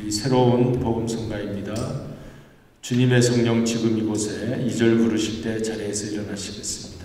우리 새로운 복음성가입니다. 주님의 성령 지금 이곳에 2절 부르실 때 자리에서 일어나시겠습니다.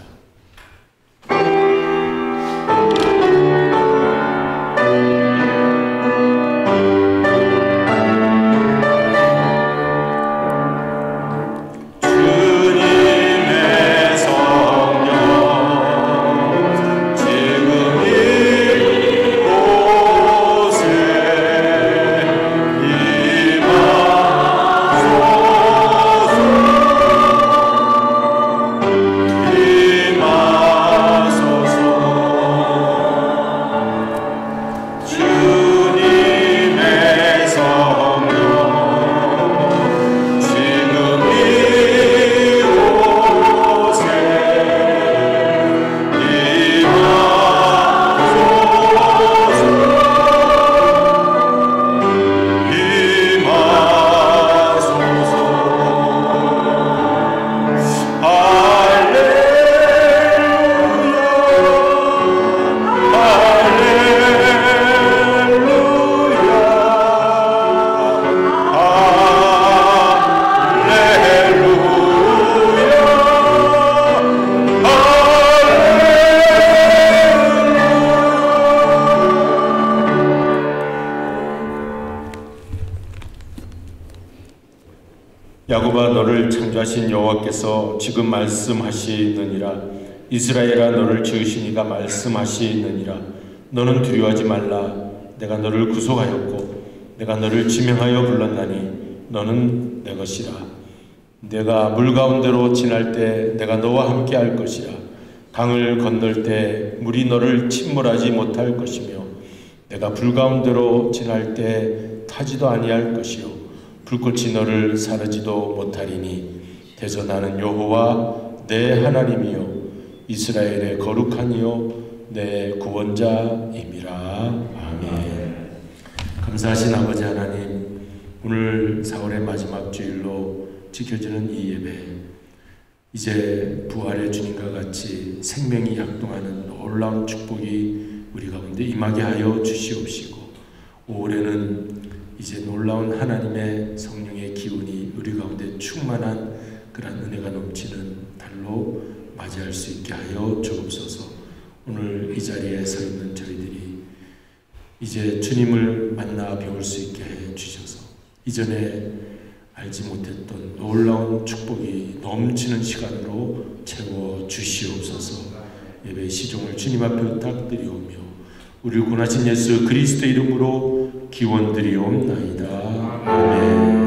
야곱아, 너를 창조하신 여호와께서 지금 말씀하시느니라. 이스라엘아, 너를 지으신 이가 말씀하시느니라. 너는 두려워하지 말라. 내가 너를 구속하였고 내가 너를 지명하여 불렀나니 너는 내 것이라. 내가 물 가운데로 지날 때 내가 너와 함께 할 것이라. 강을 건널 때 물이 너를 침몰하지 못할 것이며 내가 불 가운데로 지날 때 타지도 아니할 것이요 불꽃이 너를 사르지도 못하리니 대저 나는 여호와 내 하나님이요 이스라엘의 거룩한 이요 내 구원자임이라. 아멘. 감사하신 아버지 하나님, 오늘 4월의 마지막 주일로 지켜지는 이 예배, 이제 부활의 주님과 같이 생명이 약동하는 놀라운 축복이 우리 가운데 임하게 하여 주시옵시고, 올해는 이제 놀라운 하나님의 성령의 기운이 우리 가운데 충만한 그런 은혜가 넘치는 달로 맞이할 수 있게 하여 주옵소서. 오늘 이 자리에 서 있는 저희들이 이제 주님을 만나 배울 수 있게 해 주셔서 이전에 알지 못했던 놀라운 축복이 넘치는 시간으로 채워 주시옵소서. 예배 시종을 주님 앞에 부탁드리오며 우리 구원하신 예수 그리스도 이름으로 기원드리옵나이다. 아멘.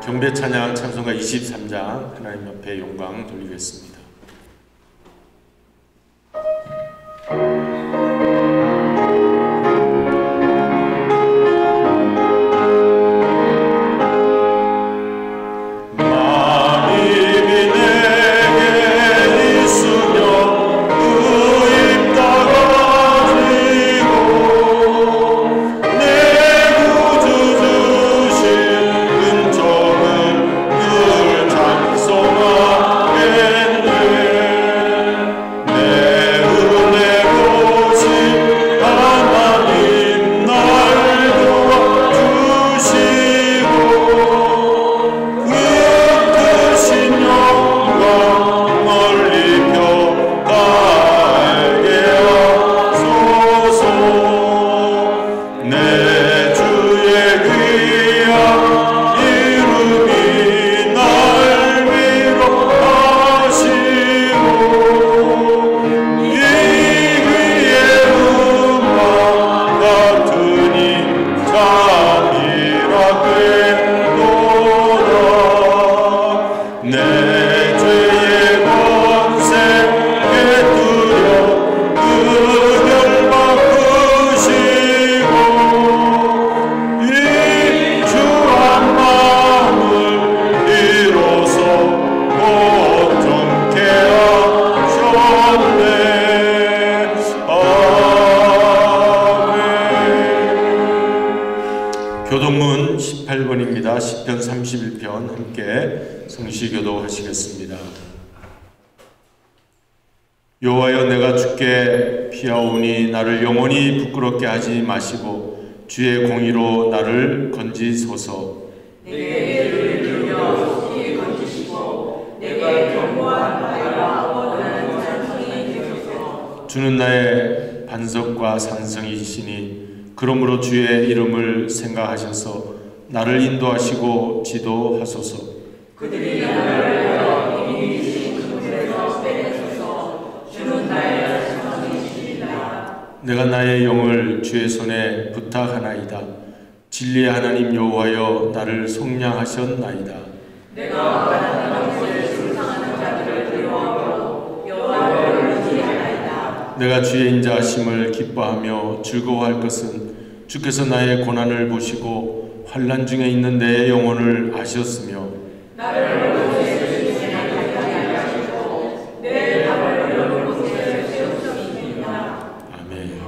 경배 찬양 찬송가 23장 하나님 앞에 영광 돌리겠습니다. 늘 찬송하겠네. 교동문 18번입니다. 시편 31편 함께 성시교도 하시겠습니다. 여호와여, 내가 주께 피하오니 나를 영원히 부끄럽게 하지 마시고 주의 공의로 나를 건지소서. 내게 죄를 들려 속히 건지시고 내게 견고한 바위와 뻗어나는 산성이 되소서. 주는 나의 반석과 산성이시니 그러므로 주의 이름을 생각하셔서 나를 인도하시고 지도하소서. 그들이 나를 위하여 이미 그곳에서 빼내소서. 주는 나의 산성이시니라. 내가 나의 영을 주의 손에 부탁하나이다. 진리의 하나님 여호와여, 나를 속량하셨나이다. 내가 가난한 곳에 충성하는 자들을 두려워하고 여호와를 의지하나이다. 내가 주의 인자하심을 기뻐하며 즐거워할 것은 주께서 나의 고난을 보시고 환난 중에 있는 내 영혼을 아셨으며 나를 곳에 지나가게 하시고 내 발을 여러 곳에 세우셨습니다. 아멘.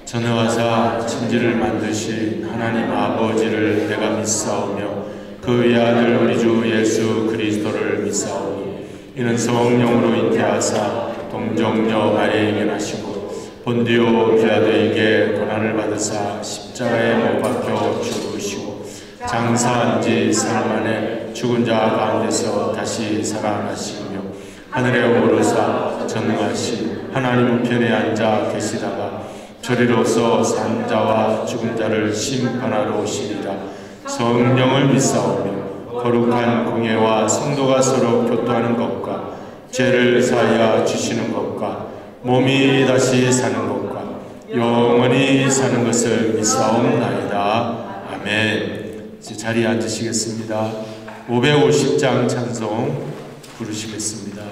전능하사 천지를 만드신 하나님 아버지를 내가 믿사오며 그 외아들 우리 주 예수 그리스도를 믿사오니 이는 성령으로 잉태하사 동정녀 마리아에게 나시고 본디오 빌라도에게 고난을 받으사 십자가에 못 박혀 죽으시고 장사한 지 사흘 만에 죽은 자 가운데서 다시 살아나시며 하늘에 오르사 전능하신 하나님 우편에 앉아 계시다가 저리로서 산 자와 죽은 자를 심판하러 오시리라. 성령을 믿사오며 거룩한 공예와 성도가 서로 교통하는 것과 죄를 사하여 주시는 것과 몸이 다시 사는 것과 영원히 사는 것을 믿사옵나이다. 아멘. 이제 자리에 앉으시겠습니다. 550장 찬송 부르시겠습니다.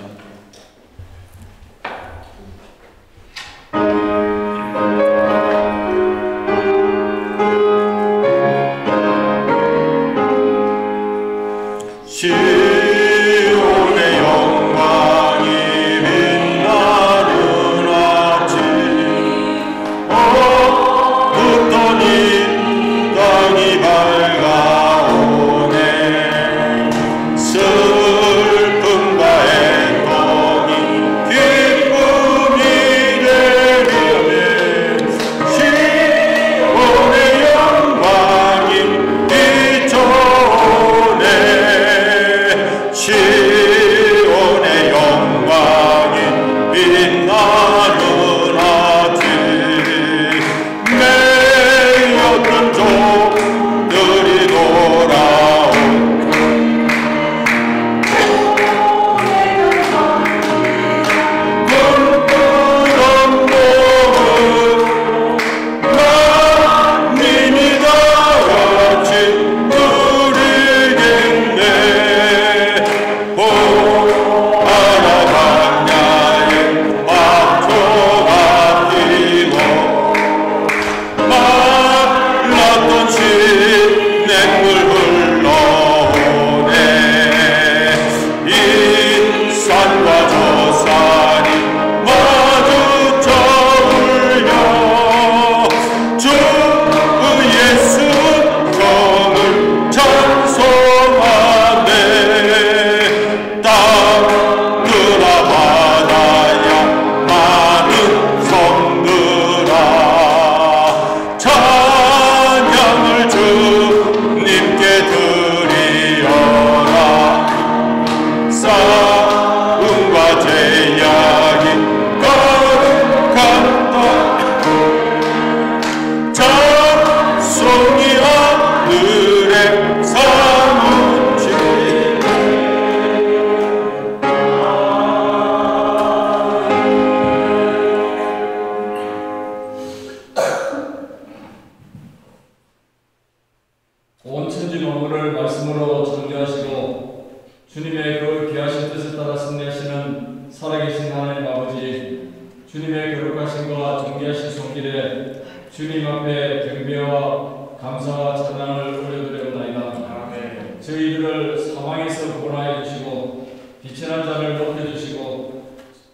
온 천지 만물을 말씀으로 창조하시고 주님의 그 귀하신 뜻을 따라 승리하시는 살아계신 하나님 아버지, 주님의 거룩하심과 존귀하신 손길에 주님 앞에 경배와 감사와 찬양을 올려드려옵나이다. 저희들을 사망에서 구원하여 주시고 빛의 난 자를 높여주시고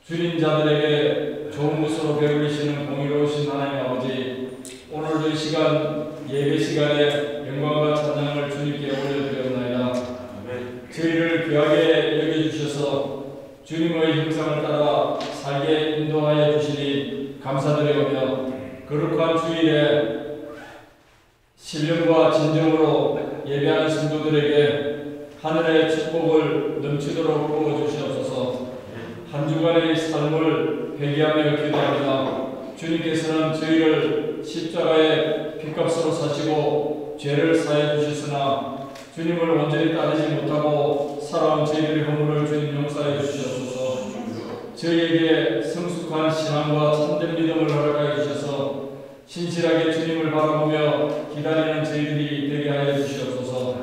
줄인 자들에게 좋은 것으로 배우시는 공의로우신 하나님 아버지, 오늘도 이 시간 예배 시간에 인도하여 주시니 감사드리오며 거룩한 주일에 신령과 진정으로 예배하는 성도들에게 하늘의 축복을 넘치도록 부어주시옵소서. 한 주간의 삶을 회개하며 기도합니다. 주님께서는 저희를 십자가의 핏값으로 사시고 죄를 사해 주셨으나 주님을 완전히 따르지 못하고 살아온 저희들의 허물을 주님 용서해 주시옵소서. 저희에게 성숙한 신앙과 참된 믿음을 허락하여 주셔서 신실하게 주님을 바라보며 기다리는 저희들이 되게 하여 주시옵소서.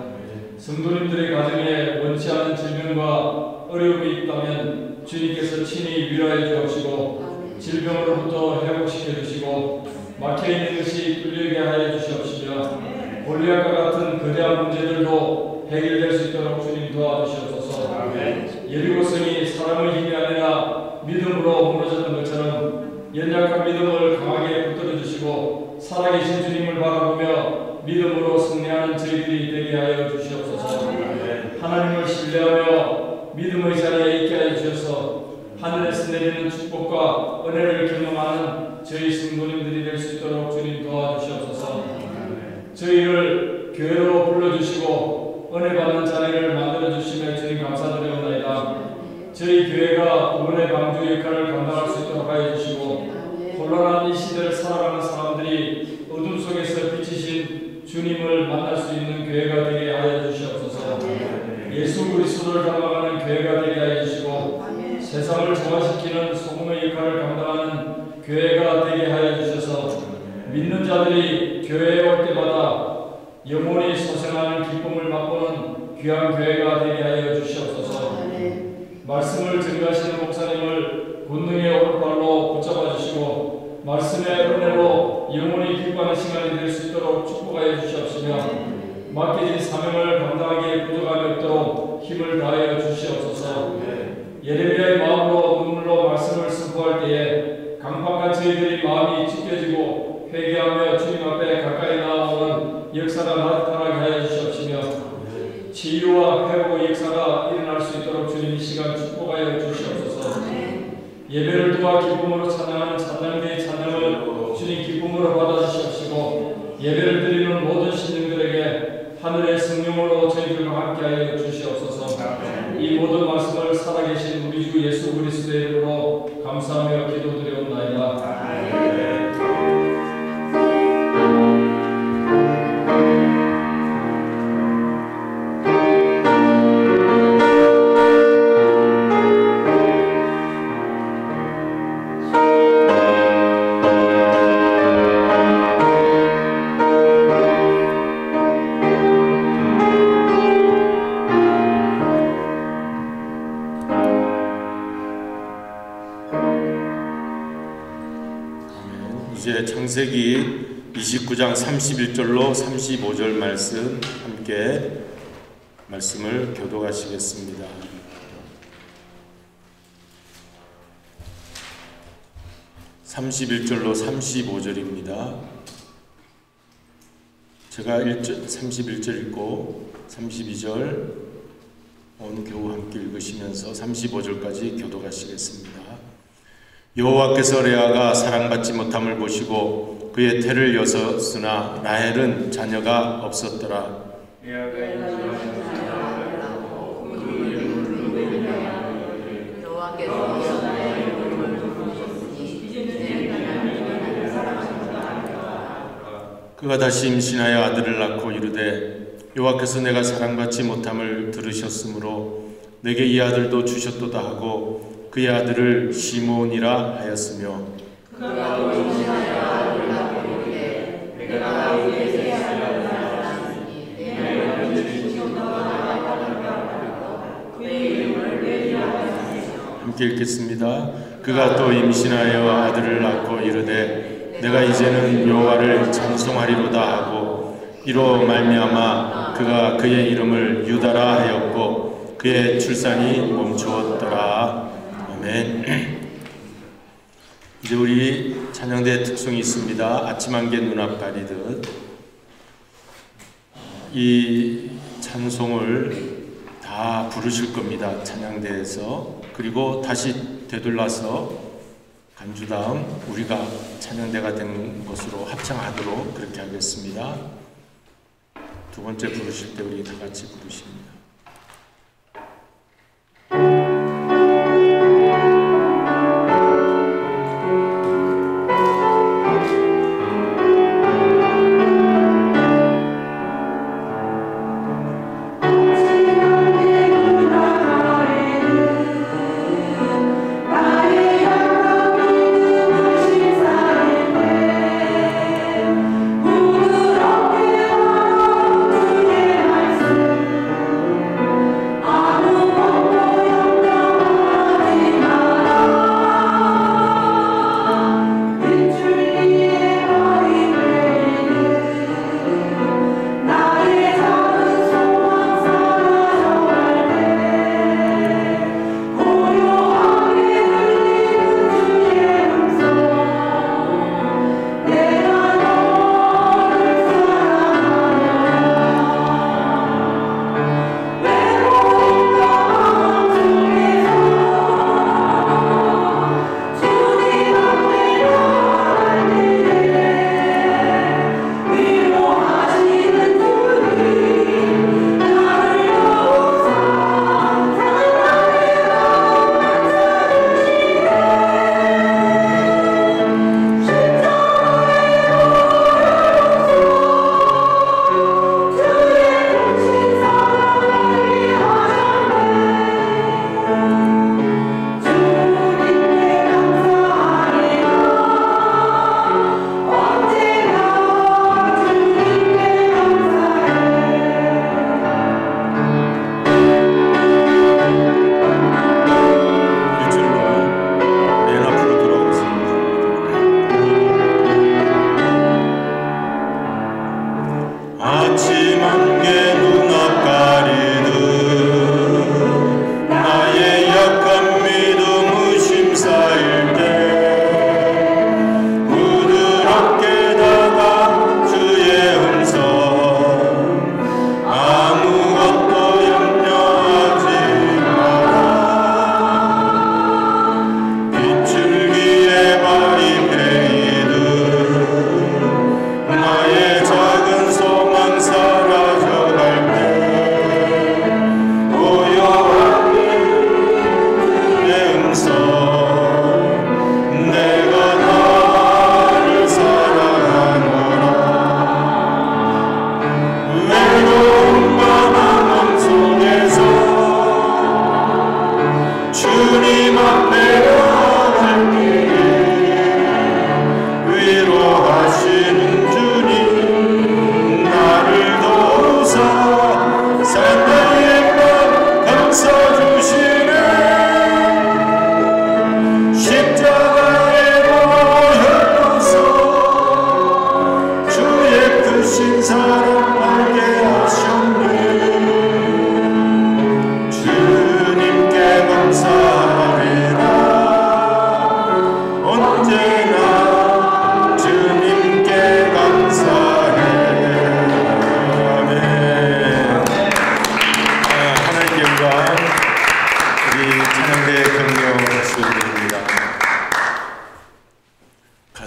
성도님들의 가정에 원치 않은 질병과 어려움이 있다면 주님께서 친히 위로해 주옵시고 질병으로부터 회복시켜 주시고 막혀있는 것이 뚫리게 하여 주시옵시며 골리앗과 같은 거대한 문제들도 해결될 수 있도록 주님 도와주시옵소서. 여리고성이 사람의 힘이 아니라 믿음으로 무너졌던 것처럼 연약한 믿음을 강하게 붙들어 주시고 살아계신 주님을 바라보며 믿음으로 승리하는 저희들이 되게 하여 주시옵소서. 하나님을 신뢰하며 믿음의 자리에 있게 하여 주셔서 하늘에서 내리는 축복과 은혜를 경험하는 저희 성도님들이 될 수 있도록 주님 도와주시옵소서. 저희를 교회로 불러주시고 은혜 받는 자리를 만들어주시며 주님 감사드리옵나이다. 저희 교회가 구원의 방주 역할을 감당할 수 있도록 하여 주시고 곤란한 이 시대를 살아가는 사람들이 어둠 속에서 비치신 주님을 만날 수 있는 교회가 되게 하여 주시옵소서. 예수 그리스도를 닮아가는 교회가 되게 하여 주시고 세상을 정화시키는 소금의 역할을 감당하는 교회가 되게 하여 주셔서 믿는 자들이 교회에 올 때마다 영원히 소생하는 기쁨을 맛보는 귀한 교회가 되게 하여 주시옵소서. 말씀을 증거하시는 목사님을 권능의 오른발로 붙잡아 주시고 말씀의 은혜로 영원히 기뻐하는 시간이 될 수 있도록 축복하여 주시옵시며 맡겨진 사명을 감당하기에 부족함이 없도록 힘을 다하여 주시옵소서. 예레미야의 마음으로 눈물로 말씀을 선포할 때에 강팍한 저희들이 마음이 찢겨지고 회개하며 주님 앞에 가까이 나아오는 역사가 나타나게 하여 주시옵시며 치유와 회복의 역사가 일어날 수 있도록 주님 이 시간 축복하여 주시옵소서. 예배를 도와 기쁨으로 찬양하는 찬양대의 찬양을 주님 기쁨으로 받아주시옵시고 예배를 드리는 모든 신령들에게 하늘의 성령으로 저희들과 함께하여 주시옵소서. 이 모든 말씀을 살아계신 우리 주 예수 그리스도의 이름으로 감사하며 기도드리옵나이다. 이제 창세기 29장 31절로 35절 말씀 함께 말씀을 교독하시겠습니다. (31절로) 35절입니다. 제가 31절 읽고 32절 온 교우 함께 읽으시면서 35절까지 교독하시겠습니다. 여호와께서 레아가 사랑받지 못함을 보시고 그의 태를 여섰으나 라헬은 자녀가 없었더라. 그가 다시 임신하여 아들을 낳고 이르되 여호와께서 내가 사랑받지 못함을 들으셨으므로 내게 이 아들도 주셨도다 하고 그의 아들을 시몬이라 하였으며 그가 또 임신하여 아들을 낳고 이르되 내가 다윗에게 낳았으니 내가 그를 지금도 낳았다고 그의 이름을 레위라 하였으며 함께 읽겠습니다. 그가 또 임신하여 아들을 낳고 이르되 내가 이제는 여호와를 찬송하리로다 하고 이로 말미암아 그가 그의 이름을 유다라 하였고 그의 출산이 멈추었더라. 아멘. 이제 우리 찬양대의 특성이 있습니다. 아침 안개 눈앞 가리듯 이 찬송을 다 부르실 겁니다. 찬양대에서. 그리고 다시 되돌아서 간주다음 우리가 찬양대가 된 것으로 합창하도록 그렇게 하겠습니다. 두 번째 부르실 때 우리 다 같이 부르십니다.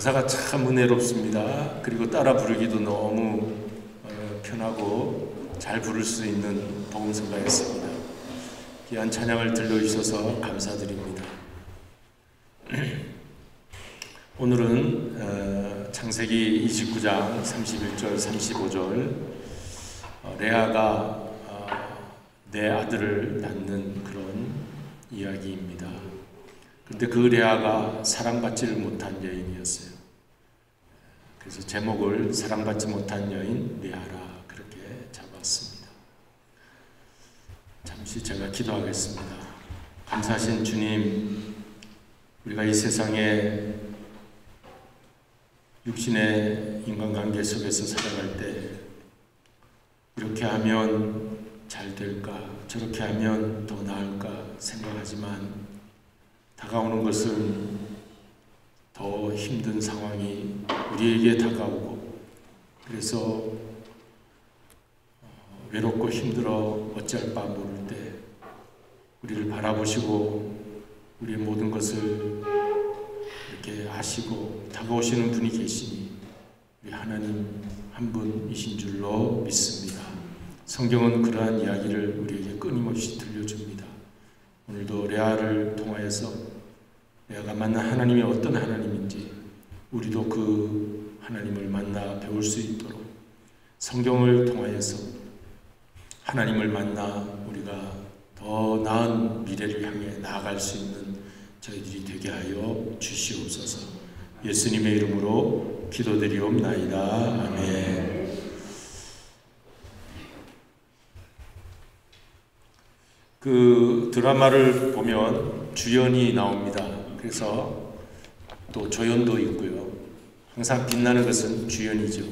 가사가 참 은혜롭습니다. 그리고 따라 부르기도 너무 편하고 잘 부를 수 있는 복음성가였습니다. 귀한 찬양을 들려주셔서 감사드립니다. 오늘은 창세기 29장 31절 35절 레아가 내 아들을 낳는 그런 이야기입니다. 그런데 그 레아가 사랑받지를 못한 여인이었어요. 그래서 제목을 사랑받지 못한 여인 레아라 그렇게 잡았습니다. 잠시 제가 기도하겠습니다. 감사하신 주님, 우리가 이 세상에 육신의 인간관계 속에서 살아갈 때 이렇게 하면 잘 될까, 저렇게 하면 더 나을까 생각하지만 다가오는 것은 더 힘든 상황이 우리에게 다가오고, 그래서 외롭고 힘들어 어찌할 바 모를 때 우리를 바라보시고 우리의 모든 것을 이렇게 아시고 다가오시는 분이 계시니 우리 하나님 한 분이신 줄로 믿습니다. 성경은 그러한 이야기를 우리에게 끊임없이 들려줍니다. 오늘도 레아를 통하여서 레아가 만난 하나님이 어떤 하나님인지 우리도 그 하나님을 만나 배울 수 있도록 성경을 통하여서 하나님을 만나 우리가 더 나은 미래를 향해 나아갈 수 있는 저희들이 되게 하여 주시옵소서. 예수님의 이름으로 기도드리옵나이다. 아멘. 그 드라마를 보면 주연이 나옵니다. 그래서 또 조연도 있고요. 항상 빛나는 것은 주연이죠.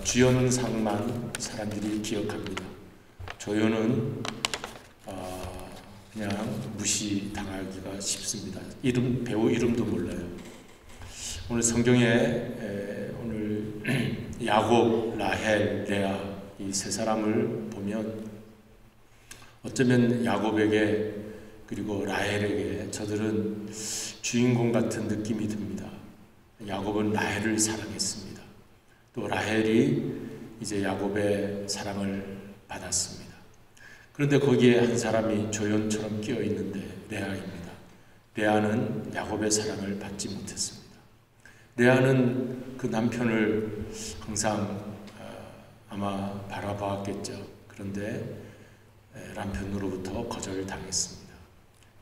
주연상만 사람들이 기억합니다. 조연은 그냥 무시당하기가 쉽습니다. 배우 이름도 몰라요. 오늘 성경에 오늘 야곱, 라헬, 레아 이 세 사람을 보면 어쩌면 야곱에게 그리고 라헬에게 저들은 주인공 같은 느낌이 듭니다. 야곱은 라헬을 사랑했습니다. 또 라헬이 이제 야곱의 사랑을 받았습니다. 그런데 거기에 한 사람이 조연처럼 끼어 있는데 레아입니다. 레아는 야곱의 사랑을 받지 못했습니다. 레아는 그 남편을 항상 아마 바라보았겠죠. 그런데 남편으로부터 거절당했습니다.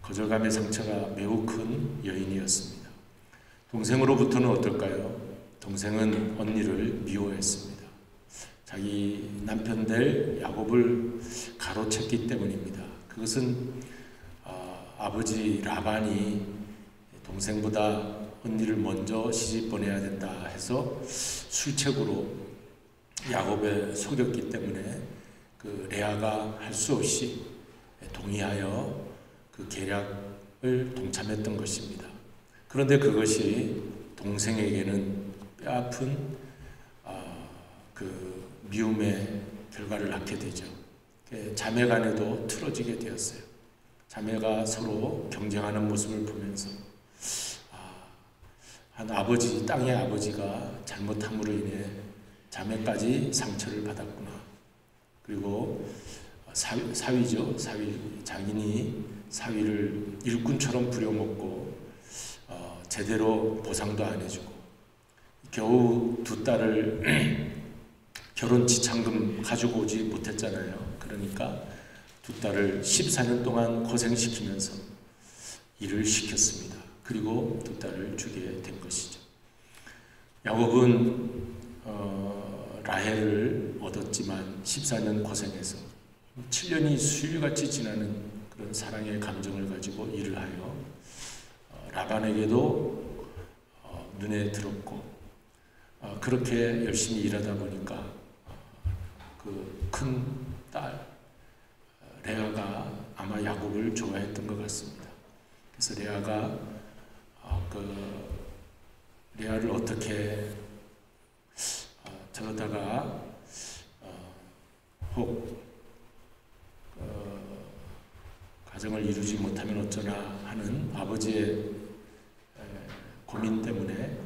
거절감의 상처가 매우 큰 여인이었습니다. 동생으로부터는 어떨까요? 동생은 언니를 미워했습니다. 자기 남편 될 야곱을 가로챘기 때문입니다. 그것은 아버지 라반이 동생보다 언니를 먼저 시집 보내야 된다 해서 술책으로 야곱을 속였기 때문에 그 레아가 할 수 없이 동의하여 그 계략을 동참했던 것입니다. 그런데 그것이 동생에게는 뼈아픈 그 미움의 결과를 낳게 되죠. 자매간에도 틀어지게 되었어요. 자매가 서로 경쟁하는 모습을 보면서 한 아버지, 땅의 아버지가 잘못함으로 인해 자매까지 상처를 받았구나. 그리고 사위죠. 자기니 사위를 일꾼처럼 부려먹고 제대로 보상도 안 해주고 겨우 두 딸을 결혼 지참금 가지고 오지 못했잖아요. 그러니까 두 딸을 14년 동안 고생시키면서 일을 시켰습니다. 그리고 두 딸을 주게 된 것이죠. 야곱은 라헬을 얻었지만 14년 고생해서 7년이 수일같이 지나는 그런 사랑의 감정을 가지고 일을 하여 라반에게도 눈에 들었고 그렇게 열심히 일하다 보니까 그 큰 딸 레아가 아마 야곱을 좋아했던 것 같습니다. 그래서 레아가 레아를 어떻게 저러다가 혹 가정을 이루지 못하면 어쩌나 하는 아버지의 고민 때문에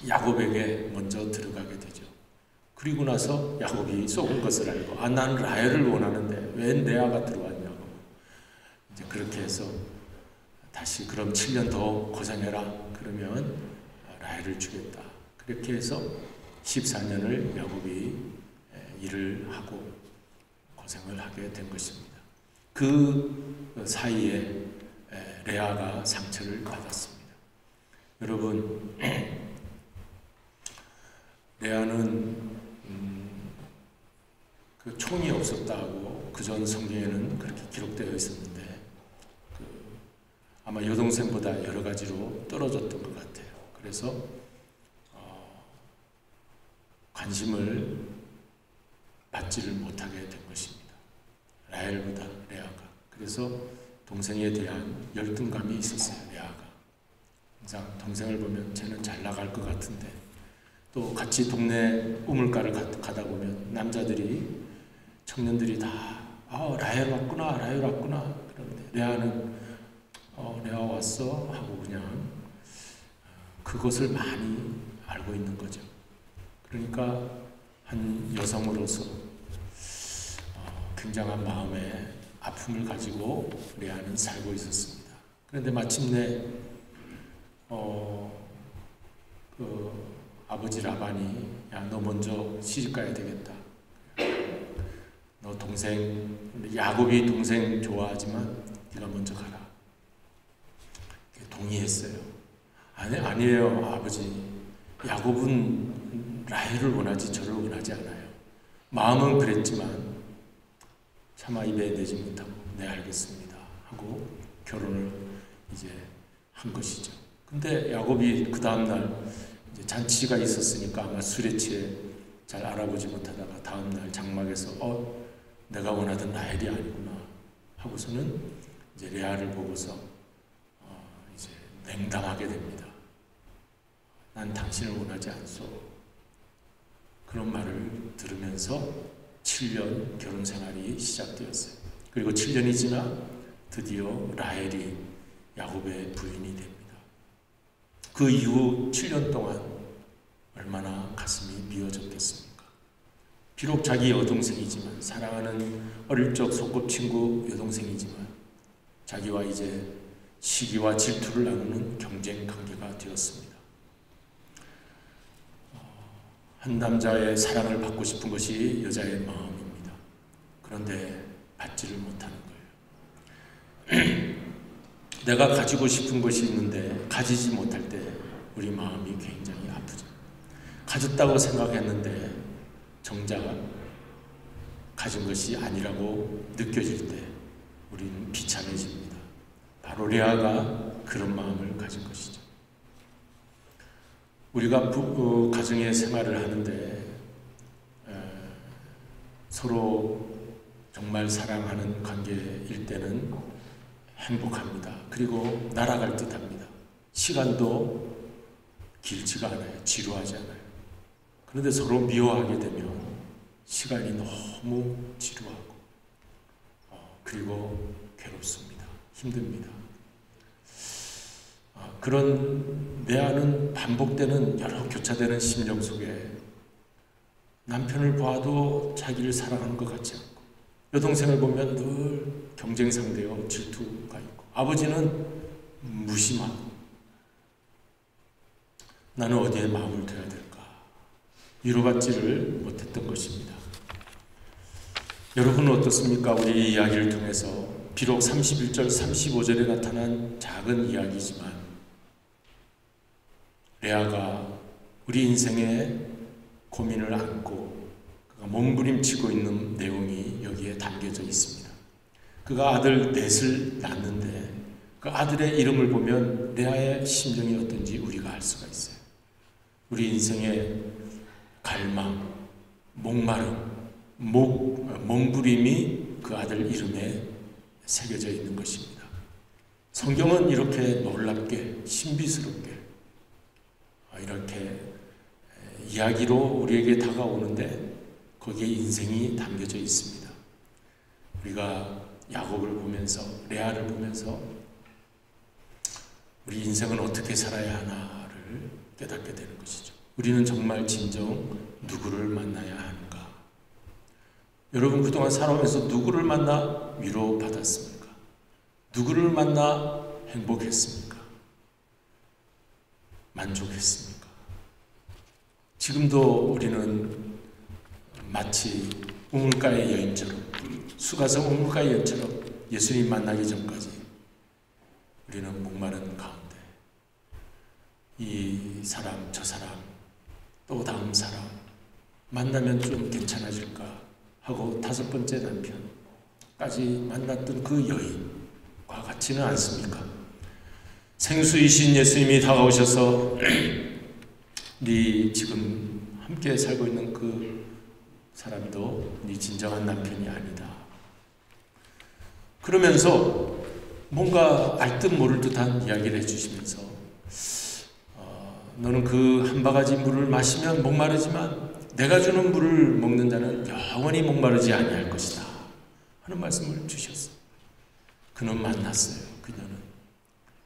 야곱에게 먼저 들어가게 되죠. 그리고 나서 야곱이 속은 것을 알고 나는 라헬을 원하는데 왜 레아가 들어왔냐고 이제 그렇게 해서 다시 그럼 7년 더 고생해라. 그러면 라헬을 주겠다. 그렇게 해서 14년을 야곱이 일을 하고 고생을 하게 된 것입니다. 그 사이에 레아가 상처를 받았습니다. 여러분, 레아는 그 총이 없었다고 그전 성경에는 그렇게 기록되어 있었는데 아마 여동생보다 여러 가지로 떨어졌던 것 같아요. 그래서 관심을 받지를 못하게 된 것입니다. 라헬보다 레아가. 그래서 동생에 대한 열등감이 있었어요. 레아가. 항상 동생을 보면 쟤는 잘 나갈 것 같은데 또 같이 동네 우물가를 가다 보면 남자들이 청년들이 다 라헬 왔구나 라헬 왔구나 그러는데 레아는 내가 왔어 하고 그냥 그것을 많이 알고 있는 거죠. 그러니까 한 여성으로서 굉장한 마음의 아픔을 가지고 레아는 살고 있었습니다. 그런데 마침내 아버지 라반이 야, 너 먼저 시집 가야 되겠다. 너 동생, 야곱이 동생 좋아하지만 네가 먼저 가라. 동의했어요. 아니에요 아버지. 야곱은 라헬을 원하지 저를 원하지 않아요. 마음은 그랬지만 차마 입에 내지 못하고 네 알겠습니다 하고 결혼을 이제 한 것이죠. 근데 야곱이 그 다음날 이제 잔치가 있었으니까 아마 술에 취해 잘 알아보지 못하다가 다음날 장막에서 내가 원하던 라헬이 아니구나 하고서는 이제 레아를 보고서 이제 냉담하게 됩니다. 난 당신을 원하지 않소. 그런 말을 들으면서 7년 결혼 생활이 시작되었어요. 그리고 7년이 지나 드디어 라헬이 야곱의 부인이 됩니다. 그 이후 7년 동안 얼마나 가슴이 미어졌겠습니까? 비록 자기 여동생이지만, 사랑하는 어릴 적 소꿉친구 여동생이지만 자기와 이제 시기와 질투를 나누는 경쟁 관계가 되었습니다. 한 남자의 사랑을 받고 싶은 것이 여자의 마음입니다. 그런데 받지를 못하는 거예요. 내가 가지고 싶은 것이 있는데 가지지 못할 때 우리 마음이 굉장히 아프죠. 가졌다고 생각했는데 정작 가진 것이 아니라고 느껴질 때 우리는 비참해집니다. 바로 레아가 그런 마음을 가진 것이죠. 우리가 가정의 생활을 하는데 서로 정말 사랑하는 관계일 때는 행복합니다. 그리고 날아갈 듯합니다. 시간도 길지가 않아요. 지루하지 않아요. 그런데 서로 미워하게 되면 시간이 너무 지루하고 그리고 괴롭습니다. 힘듭니다. 그런 레아는 반복되는 여러 교차되는 심령 속에 남편을 봐도 자기를 사랑하는 것 같지 않고, 여동생을 보면 늘 경쟁 상대요 질투가 있고, 아버지는 무심하고, 나는 어디에 마음을 둬야 될까 위로받지를 못했던 것입니다. 여러분은 어떻습니까? 우리 이야기를 통해서 비록 31절 35절에 나타난 작은 이야기지만 레아가 우리 인생의 고민을 안고 그가 몸부림치고 있는 내용이 여기에 담겨져 있습니다. 그가 아들 넷을 낳는데 그 아들의 이름을 보면 레아의 심정이 어떤지 우리가 알 수가 있어요. 우리 인생의 갈망, 목마름, 몸부림이 그 아들 이름에 새겨져 있는 것입니다. 성경은 이렇게 놀랍게 신비스럽게 이렇게 이야기로 우리에게 다가오는데 거기에 인생이 담겨져 있습니다. 우리가 야곱을 보면서, 레아를 보면서 우리 인생은 어떻게 살아야 하나를 깨닫게 되는 것이죠. 우리는 정말 진정 누구를 만나야 하는가? 여러분 그동안 살아오면서 누구를 만나 위로받았습니까? 누구를 만나 행복했습니까? 만족했습니까? 지금도 우리는 마치 우물가의 여인처럼, 수가성 우물가의 여인처럼 예수님 만나기 전까지 우리는 목마른 가운데 이 사람 저 사람 또 다음 사람 만나면 좀 괜찮아질까 하고 5번째 남편까지 만났던 그 여인과 같지는 않습니까? 생수이신 예수님이 다가오셔서 네 지금 함께 살고 있는 그 사람도 네 진정한 남편이 아니다. 그러면서 뭔가 알듯 모를 듯한 이야기를 해주시면서 너는 그 한 바가지 물을 마시면 목마르지만 내가 주는 물을 먹는 자는 영원히 목마르지 아니할 것이다 하는 말씀을 주셨어요. 그는 만났어요. 그녀는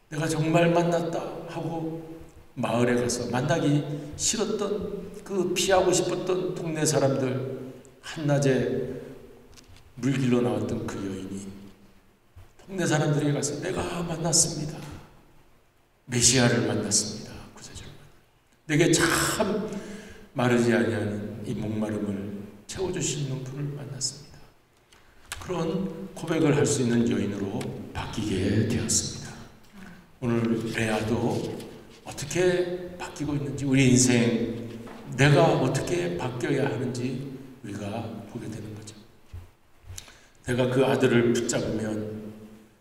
내가 정말 만났다 하고 마을에 가서 만나기 싫었던 그 피하고 싶었던 동네 사람들, 한낮에 물길로 나왔던 그 여인이 동네 사람들에게 가서 내가 만났습니다. 메시아를 만났습니다. 구세주를 내게 참 마르지 아니하는 이 목마름을 채워주시는 분을 만났습니다. 그런 고백을 할 수 있는 여인으로 바뀌게 되었습니다. 오늘 레아도 어떻게 바뀌고 있는지, 우리 인생 내가 어떻게 바뀌어야 하는지 우리가 보게 되는 거죠. 내가 그 아들을 붙잡으면,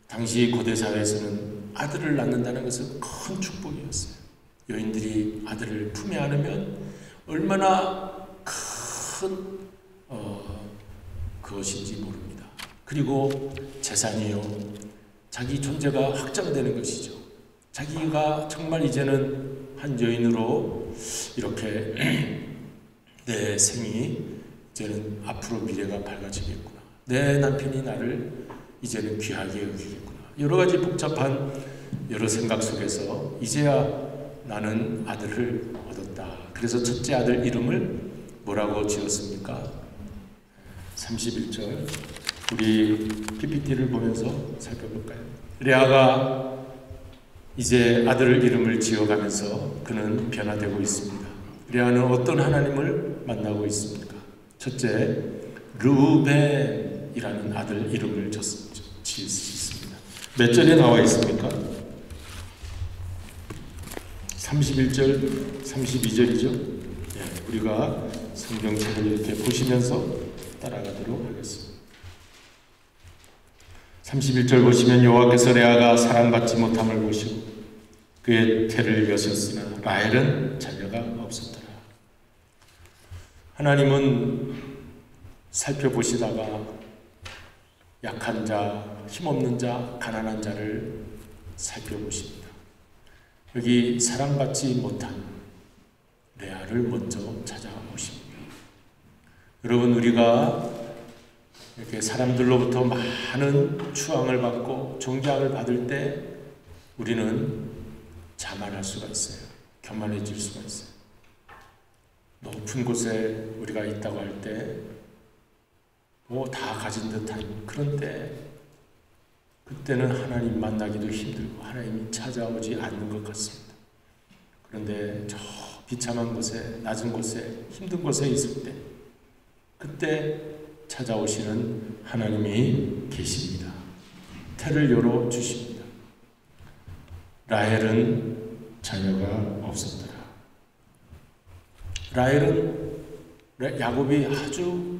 당시 고대 사회에서는 아들을 낳는다는 것은 큰 축복이었어요. 여인들이 아들을 품에 안으면 얼마나 큰 그것인지 모릅니다. 그리고 재산이요, 자기 존재가 확장되는 것이죠. 자기가 정말 이제는 한 여인으로 이렇게 내 생이 이제는 앞으로 미래가 밝아지겠구나. 내 남편이 나를 이제는 귀하게 여기겠구나. 여러 가지 복잡한 여러 생각 속에서 이제야 나는 아들을 얻었다. 그래서 첫째 아들 이름을 뭐라고 지었습니까? 31절 우리 PPT를 보면서 살펴볼까요? 레아가 이제 아들 이름을 지어가면서 그는 변화되고 있습니다. 레아는 어떤 하나님을 만나고 있습니까? 첫째, 르우벤이라는 아들 이름을 지을 수 있습니다. 몇 절에 나와 있습니까? 31절, 32절이죠. 네, 우리가 성경책을 이렇게 보시면서 따라가도록 하겠습니다. 31절 보시면 여호와께서 레아가 사랑받지 못함을 보시고 그의 태를 여셨으나 라헬은 자녀가 없었더라. 하나님은 살펴보시다가 약한 자, 힘없는 자, 가난한 자를 살펴보십니다. 여기 사랑받지 못한 레아를 먼저 찾아오십니다. 여러분, 우리가 이렇게 사람들로부터 많은 추앙을 받고 존경을 받을 때 우리는 자만할 수가 있어요. 교만해질 수가 있어요. 높은 곳에 우리가 있다고 할 때 뭐 다 가진 듯한 그런 때, 그때는 하나님 만나기도 힘들고 하나님이 찾아오지 않는 것 같습니다. 그런데 저 비참한 곳에, 낮은 곳에, 힘든 곳에 있을 때 그때 찾아오시는 하나님이 계십니다. 태를 열어주십니다. 라헬은 자녀가 없었더라. 라헬은 야곱이 아주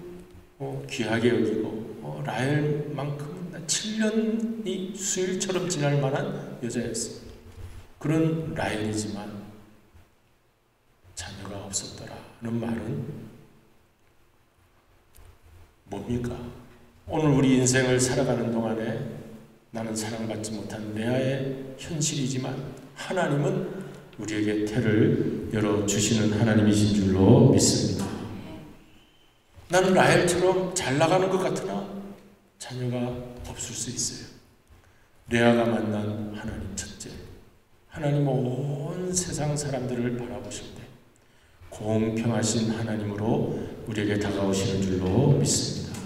귀하게 여기고 라헬만큼은 7년이 수일처럼 지날 만한 여자였어요. 그런 라헬이지만 자녀가 없었더라는 말은 뭡니까? 오늘 우리 인생을 살아가는 동안에 나는 사랑받지 못한 레아의 현실이지만 하나님은 우리에게 태를 열어주시는 하나님이신 줄로 믿습니다. 나는 라헬처럼 잘 나가는 것 같으나 자녀가 없을 수 있어요. 레아가 만난 하나님 첫째, 하나님 온 세상 사람들을 바라보실 때 공평하신 하나님으로 우리에게 다가오시는 줄로 믿습니다.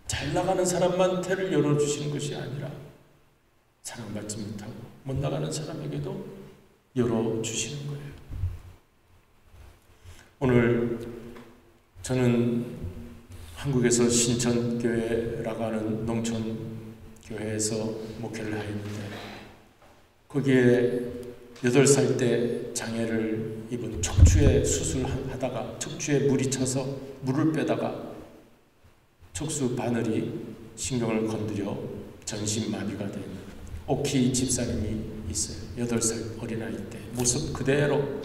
잘 나가는 사람만 태를 열어주시는 것이 아니라 사랑받지 못하고 못 나가는 사람에게도 열어주시는 거예요. 오늘 저는 한국에서 신천교회라고 하는 농촌교회에서 목회를 하였는데 거기에 8살 때 장애를 입은 척추에 수술하다가 척추에 물이 차서 물을 빼다가 척수 바늘이 신경을 건드려 전신마비가 된 오키 집사님이 있어요. 8살 어린아이 때 모습 그대로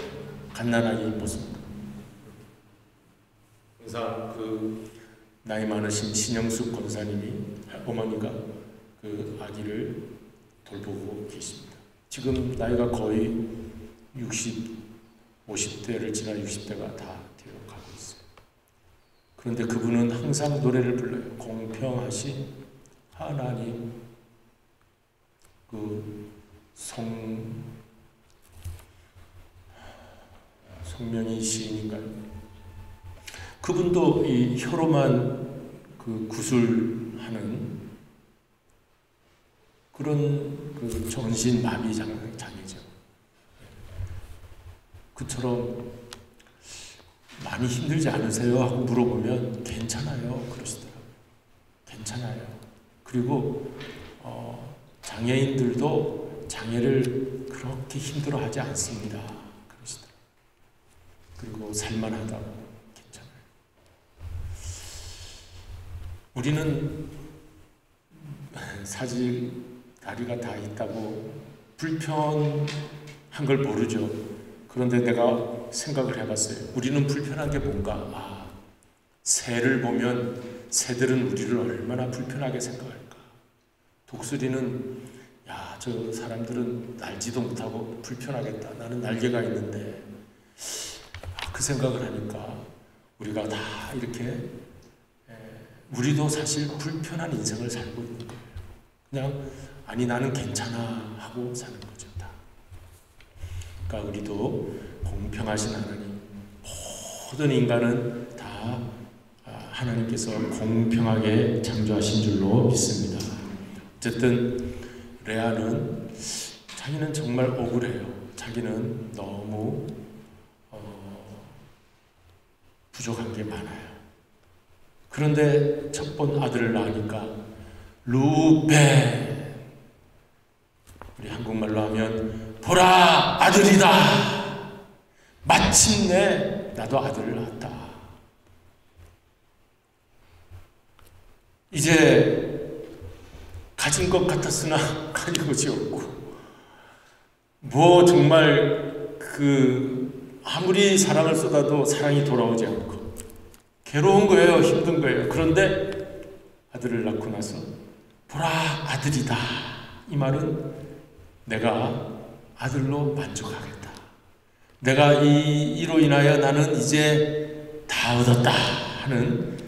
갓난아기 모습. 그래서 그 나이 많으신 신영숙 권사님이 어머니가 그 아기를 돌보고 계십니다. 지금 나이가 거의 50대를 지나 60대가 다 되어가고 있어요. 그런데 그분은 항상 노래를 불러요. 공평하신 하나님, 그 송명희 시인인가요? 그분도 이 혀로만 그 구술하는 그런 그 전신마비 장애죠. 그처럼 많이 힘들지 않으세요? 하고 물어보면 괜찮아요. 그러시더라고요. 괜찮아요. 그리고 장애인들도 장애를 그렇게 힘들어하지 않습니다. 그러시더라고요. 그리고 살만하다고 괜찮아요. 우리는 사실 다리가 다 있다고 불편한 걸 모르죠. 그런데 내가 생각을 해봤어요. 우리는 불편한 게 뭔가? 새를 보면 새들은 우리를 얼마나 불편하게 생각할까? 독수리는 저 사람들은 날지도 못하고 불편하겠다. 나는 날개가 있는데. 그 생각을 하니까 우리가 다 이렇게 우리도 사실 불편한 인생을 살고 있는 거예요. 그냥 나는 괜찮아 하고 사는 거죠. 다. 그러니까 우리도 공평하신 하나님, 모든 인간은 다 하나님께서 공평하게 창조하신 줄로 믿습니다. 어쨌든 레아는 자기는 정말 억울해요. 자기는 너무 부족한 게 많아요. 그런데 첫 번 아들을 낳으니까 루벤, 우리 한국말로 하면 보라 아들이다. 마침내 나도 아들을 낳았다. 이제 가진 것 같았으나 가진 것이 없고, 정말 아무리 사랑을 쏟아도 사랑이 돌아오지 않고 괴로운 거예요. 힘든 거예요. 그런데 아들을 낳고 나서 보라 아들이다. 이 말은 내가 아들로 만족하겠다. 내가 이로 인하여 나는 이제 다 얻었다 하는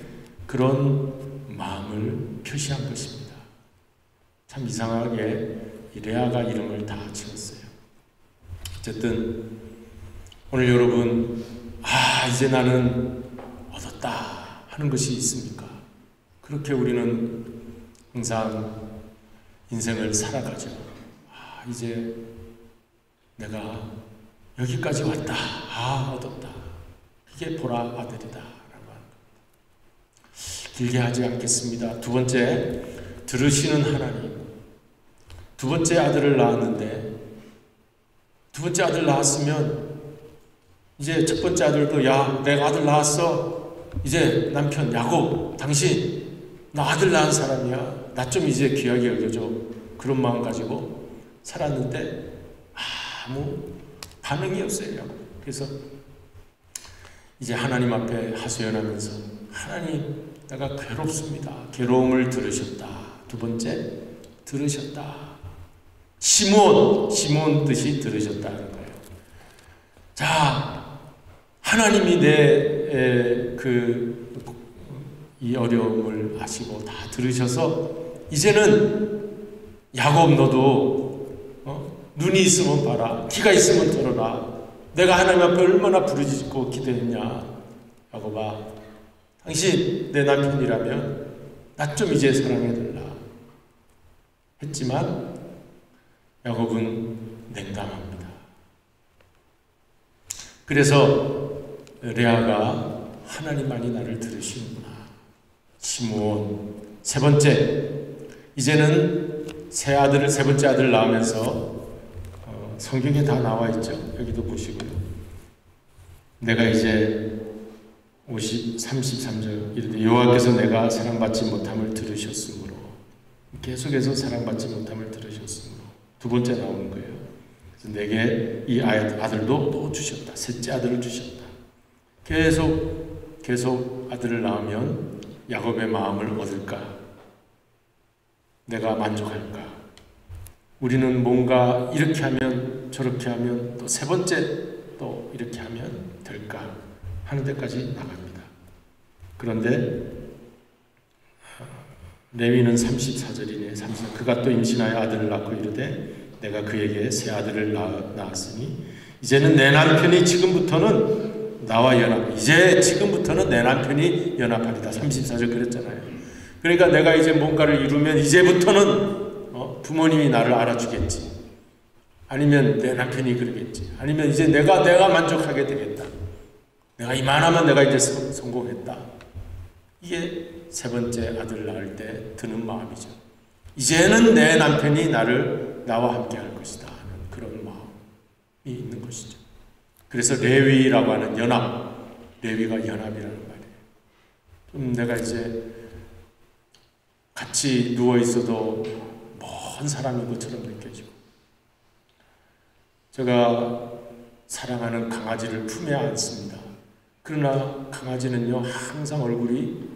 그런 마음을 표시한 것입니다. 참 이상하게 이 레아가 이름을 다 지었어요. 어쨌든 오늘 여러분 이제 나는 얻었다 하는 것이 있습니까? 그렇게 우리는 항상 인생을 살아가죠. 이제 내가 여기까지 왔다. 얻었다. 이게 보라 아들이다 라고 하는 겁니다. 길게 하지 않겠습니다. 두 번째, 들으시는 하나님. 두 번째 아들을 낳았는데, 두 번째 아들 낳았으면 이제 첫 번째 아들도 내가 아들 낳았어. 이제 남편 야곱, 당신 나 아들 낳은 사람이야. 나 좀 이제 귀하게 여겨줘. 그런 마음 가지고 살았는데 아무 반응이 없어요. 그래서 이제 하나님 앞에 하소연하면서 하나님, 내가 괴롭습니다. 괴로움을 들으셨다. 두 번째, 들으셨다. 시몬 뜻이 들으셨다는 거예요. 자, 하나님이 이 어려움을 아시고 다 들으셔서 이제는 야곱, 너도 눈이 있으면 봐라, 귀가 있으면 들어라. 내가 하나님 앞에 얼마나 부르짖고 기도했냐. 야곱아, 당신 내 남편이라면 나 좀 이제 사랑해달라 했지만 야곱은 냉담합니다. 그래서 레아가 하나님만이 나를 들으시는구나. 시므온. 세 번째, 이제는 세 번째 아들을 낳으면서 성경에 다 나와 있죠. 여기도 보시고요. 내가 이제 33절 이르되 여호와께서 내가 사랑받지 못함을 들으셨으므로, 계속해서 사랑받지 못함을 들으셨으므로 두 번째 나오는 거예요. 그래서 내게 이 아들도 또 주셨다. 셋째 아들을 주셨다. 계속 아들을 낳으면 야곱의 마음을 얻을까? 내가 만족할까? 우리는 뭔가 이렇게 하면 저렇게 하면 또 세 번째 또 이렇게 하면 될까 하는 데까지 나갑니다. 그런데 레위는 34절이네. 그가 또 임신하여 아들을 낳고 이르되 내가 그에게 새 아들을 낳았으니 이제는 내 남편이 지금부터는 나와 연합. 이제 지금부터는 내 남편이 연합하리다. 34절 그랬잖아요. 그러니까 내가 이제 뭔가를 이루면 이제부터는 부모님이 나를 알아주겠지. 아니면 내 남편이 그러겠지. 아니면 이제 내가 만족하게 되겠다. 내가 이만하면 내가 이제 성공했다. 이게 세 번째 아들 낳을 때 드는 마음이죠. 이제는 내 남편이 나와 함께 할 것이다 하는 그런 마음이 있는 것이죠. 그래서 레위라고 하는 연합, 레위가 연합이라는 말이에요. 좀 내가 이제 같이 누워 있어도 먼 사람인 것처럼 느껴지고, 제가 사랑하는 강아지를 품에 안습니다. 그러나 강아지는요 항상 얼굴이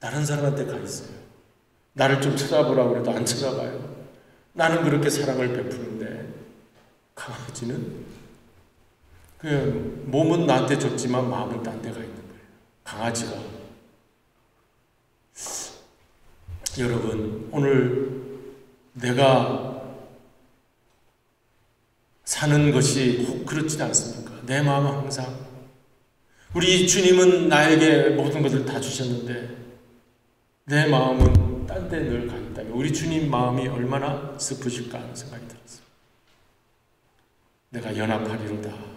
다른 사람한테 가 있어요. 나를 좀 쳐다보라고 해도 안 쳐다봐요. 나는 그렇게 사랑을 베푸는데 강아지는 그 몸은 나한테 줬지만 마음은 딴 데 가 있는 거예요. 강아지가. 여러분, 오늘 내가 사는 것이 혹 그렇지 않습니까? 내 마음은 항상, 우리 주님은 나에게 모든 것을 다 주셨는데 내 마음은 딴 데 늘 가 있다면 우리 주님 마음이 얼마나 슬프실까 하는 생각이 들었어요. 내가 연합하리로다.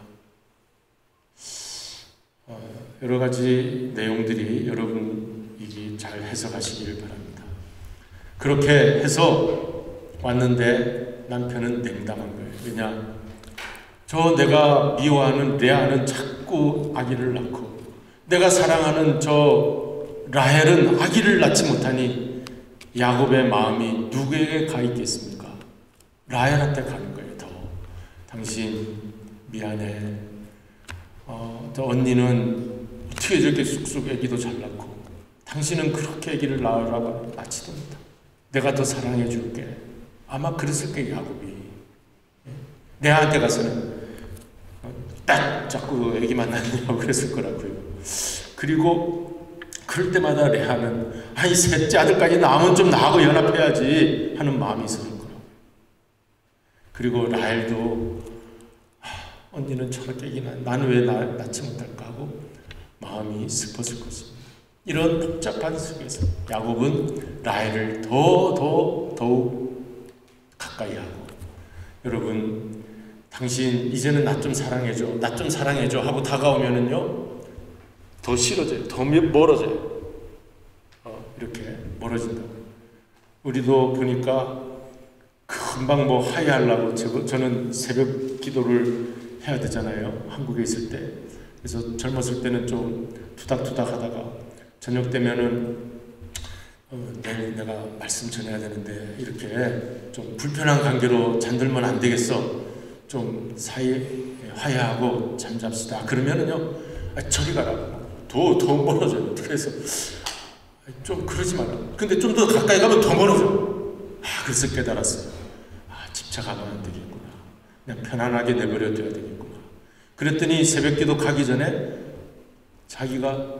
여러 가지 내용들이 여러분이 잘 해석하시길 바랍니다. 그렇게 해서 왔는데 남편은 냉담한 거예요. 왜냐? 내가 미워하는 레아는 자꾸 아기를 낳고, 내가 사랑하는 라헬은 아기를 낳지 못하니 야곱의 마음이 누구에게 가 있겠습니까? 라헬한테 가는 거예요. 당신 미안해. 저 언니는 어떻게 저렇게 쑥쑥 아기도 잘 낳고, 당신은 그렇게 아기를 낳으라고 낳지도 못하. 내가 더 사랑해 줄게. 아마 그랬을 거예요, 야곱이. 레아한테 가서는 딱 자꾸 아기만 낳냐고 그랬을 거라고요. 그리고 그럴 때마다 레아는 아이 셋째 아들까지 낳으면 좀 나하고 연합해야지 하는 마음이 있었을 거라고요. 그리고 라헬도 언니는 저렇게 아기나 나는 왜 낳지 못할까 하고 마음이 슬펐을 것입니다. 이런 복잡한 속에서 야곱은 라헬을 더욱 가까이 하고, 여러분, 당신 이제는 나 좀 사랑해줘 하고 다가오면은요 더 싫어져요. 더 멀어져요. 이렇게 멀어진다고. 우리도 보니까 금방 화해하려고 저는 새벽 기도를 해야 되잖아요. 한국에 있을 때. 그래서 젊었을 때는 좀 투닥투닥 하다가 저녁 되면은 내일 내가 말씀 전해야 되는데 이렇게 좀 불편한 관계로 잠들면 안 되겠어. 좀 화해하고 잠잡시다. 그러면은요, 저리 가라고. 더 멀어져요. 그래서 좀 그러지 마라. 근데 좀 더 가까이 가면 더 멀어져. 그래서 깨달았어요. 집착하면 안 되겠구나. 그냥 편안하게 내버려 둬야 되겠구나. 그랬더니 새벽기도 가기 전에 자기가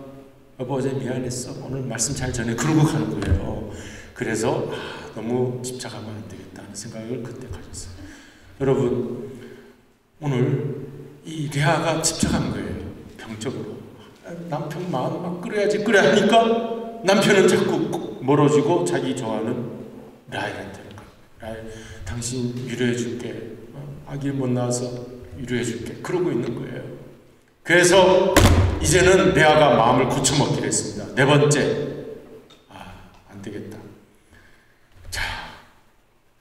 여보 어제 미안했어. 오늘 말씀 잘 전해. 그러고 가는 거예요. 그래서 너무 집착하면 안 되겠다 하는 생각을 그때 가졌어요. 여러분, 오늘 이 레아가 집착한 거예요. 병적으로. 남편 마음 막 끌어야지. 그래 하니까 남편은 자꾸 멀어지고 자기 좋아하는 라헬한테 라헬, 당신 위로해 줄게. 아기를 못 낳아서 위로해 줄게. 그러고 있는 거예요. 그래서 이제는 레아가 마음을 고쳐먹기로 했습니다. 네 번째, 안 되겠다. 자,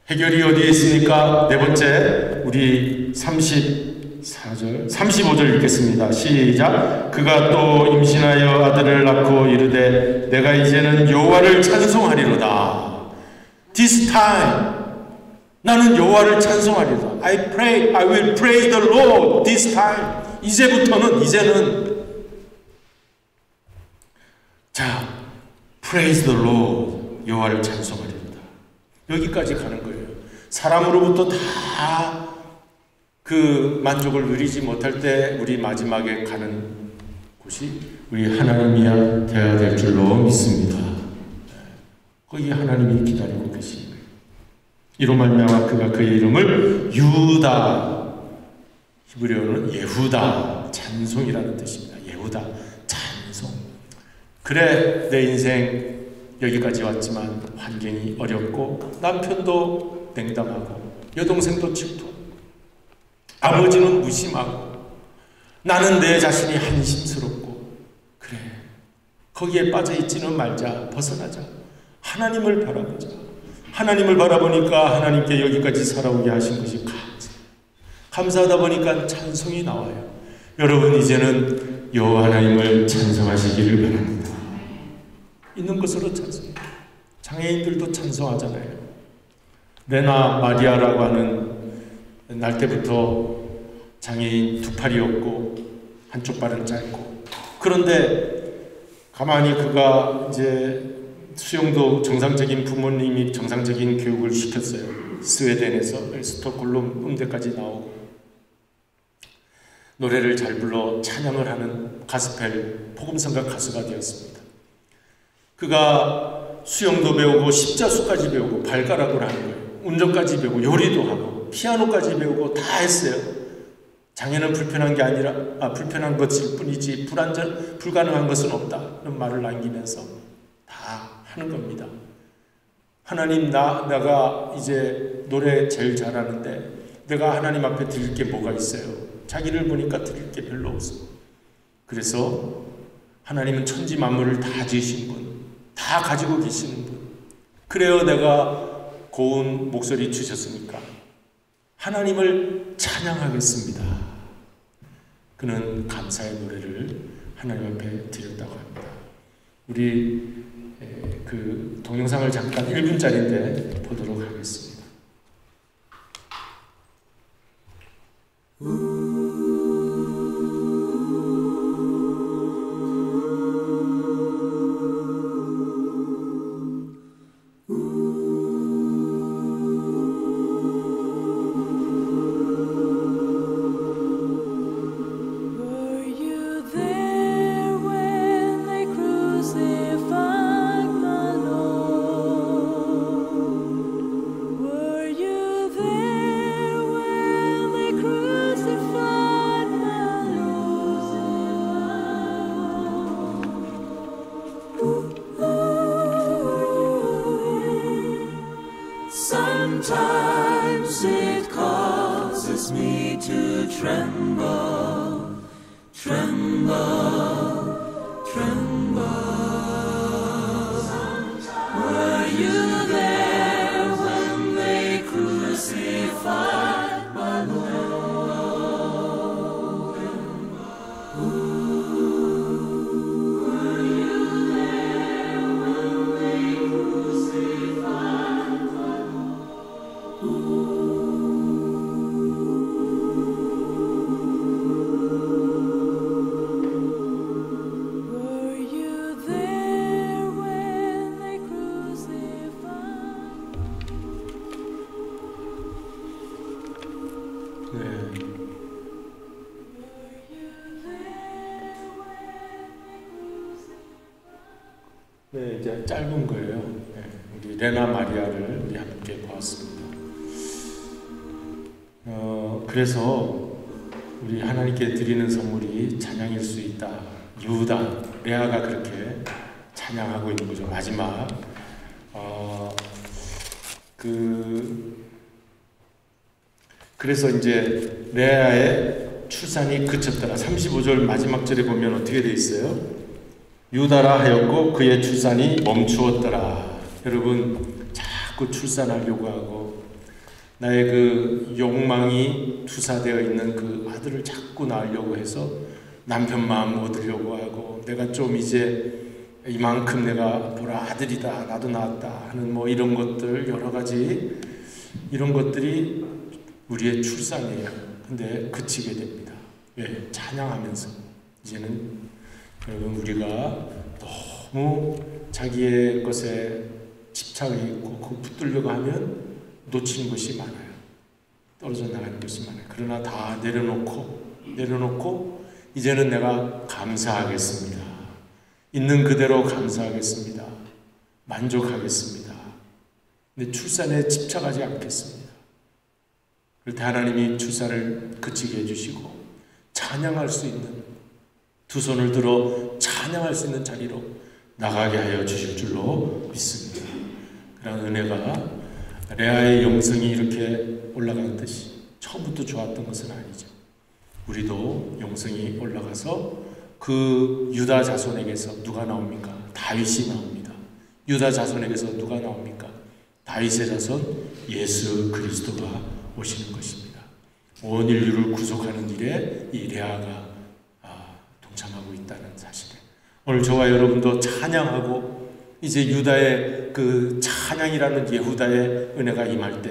해결이 어디에 있습니까? 네 번째, 우리 35절 읽겠습니다. 시작. 그가 또 임신하여 아들을 낳고 이르되 내가 이제는 여호와를 찬송하리로다. This time 나는 여호와를 찬송하리로다. I will praise the Lord this time. 이제는 자, praise the Lord, 여호와를 찬송하리로다. 여기까지 가는 거예요. 사람으로부터 다 그 만족을 누리지 못할 때 우리 마지막에 가는 곳이 우리 하나님이야 되어야 될 줄로 믿습니다. 거기 하나님이 기다리고 계신 거예요. 이로 말미암아 그가 그의 이름을 유다, 히브리어는 예후다, 찬송이라는 뜻입니다. 예후다, 찬송. 그래, 내 인생 여기까지 왔지만 환경이 어렵고 남편도 냉담하고 여동생도 질투하고 아버지는 무심하고 나는 내 자신이 한심스럽고, 그래, 거기에 빠져있지는 말자. 벗어나자. 하나님을 바라보자. 하나님을 바라보니까 하나님께 여기까지 살아오게 하신 것이 감사하다 보니까 찬송이 나와요. 여러분, 이제는 여호와 하나님을 찬송하시기를 바랍니다. 있는 것으로 찬송. 장애인들도 찬송하잖아요. 레나 마리아라고 하는 날 때부터 장애인 두 팔이 없고 한쪽 발은 짧고, 그런데 가만히 그가 이제 수영도 정상적인 부모님이 정상적인 교육을 시켰어요. 스웨덴에서 스톡홀름 음대까지 나오고 노래를 잘 불러 찬양을 하는 가스펠 복음성가 가수가 되었습니다. 그가 수영도 배우고 십자수까지 배우고 발가락을 하는 거예요. 운전까지 배우고 요리도 하고 피아노까지 배우고 다 했어요. 장애는 불편한 게 아니라 불편한 것일 뿐이지 불가능한 것은 없다는 말을 남기면서 다 하는 겁니다. 하나님, 내가 이제 노래 제일 잘하는데 내가 하나님 앞에 드릴 게 뭐가 있어요? 자기를 보니까 드릴 게 별로 없어. 그래서 하나님은 천지 만물을 다 지으신 분, 다 가지고 계시는 분. 그래요, 내가 고운 목소리 주셨으니까 하나님을 찬양하겠습니다. 그는 감사의 노래를 하나님 앞에 드렸다고 합니다. 우리 그 동영상을 잠깐 1분짜리인데 보도록 하겠습니다. Sometimes it causes me to tremble, tremble, tremble. Were you there when they crucified my Lord? Were you there when they crucified my Lord? Were you there when they crucified? 네. Were you there when they crucified? 네, 이제 짧은 거예요. 네, 우리 레나 마리아를 우리 함께 보았습니다. 그래서 우리 하나님께 드리는 선물이 찬양일 수 있다. 유다, 레아가 그렇게 찬양하고 있는 거죠. 마지막 그래서 이제 레아의 출산이 그쳤더라. 35절 마지막 절에 보면 어떻게 돼 있어요? 유다라 하였고 그의 출산이 멈추었더라. 여러분, 자꾸 출산하려고 하고 나의 그 욕망이 투사되어 있는 그 아들을 자꾸 낳으려고 해서 남편 마음 얻으려고 하고 내가 좀 이제 이만큼 내가 보라 아들이다 나도 낳았다 하는 뭐 이런 것들 여러 가지 이런 것들이 우리의 출산이에요. 근데 그치게 됩니다. 왜? 찬양하면서 이제는 여러분 우리가 너무 자기의 것에 집착해 있고 그거 붙들려고 하면 놓치는 것이 많아요. 떨어져 나가는 것이 많아요. 그러나 다 내려놓고 이제는 내가 감사하겠습니다. 있는 그대로 감사하겠습니다. 만족하겠습니다. 근데 출산에 집착하지 않겠습니다. 그럴 때 하나님이 출산을 그치게 해주시고 찬양할 수 있는, 두 손을 들어 찬양할 수 있는 자리로 나가게 하여 주실 줄로 믿습니다. 그런 은혜가 레아의 영성이 이렇게 올라갔듯이 처음부터 좋았던 것은 아니죠. 우리도 영성이 올라가서 그 유다 자손에게서 누가 나옵니까? 다윗이 나옵니다. 유다 자손에게서 누가 나옵니까? 다윗의 자손 예수 그리스도가 오시는 것입니다. 온 인류를 구속하는 일에 이 레아가 동참하고 있다는 사실에 오늘 저와 여러분도 찬양하고 이제 유다의 그 찬양이라는 예후다의 은혜가 임할 때